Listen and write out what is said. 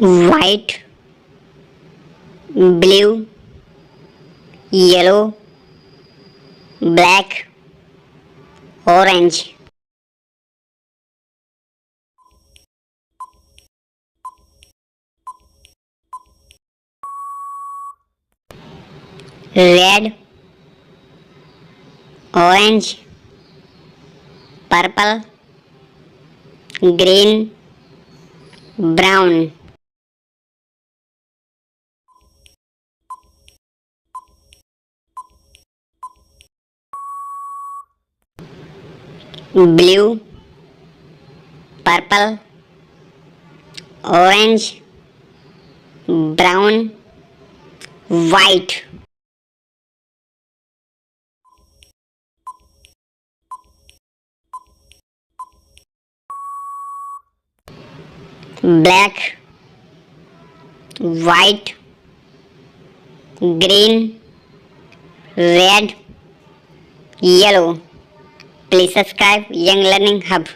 white, blue, yellow, black, orange. Red, orange, purple, green, brown. Blue, purple, orange, brown, white. Black, white, green, red, yellow. Please subscribe Young Learning Hub.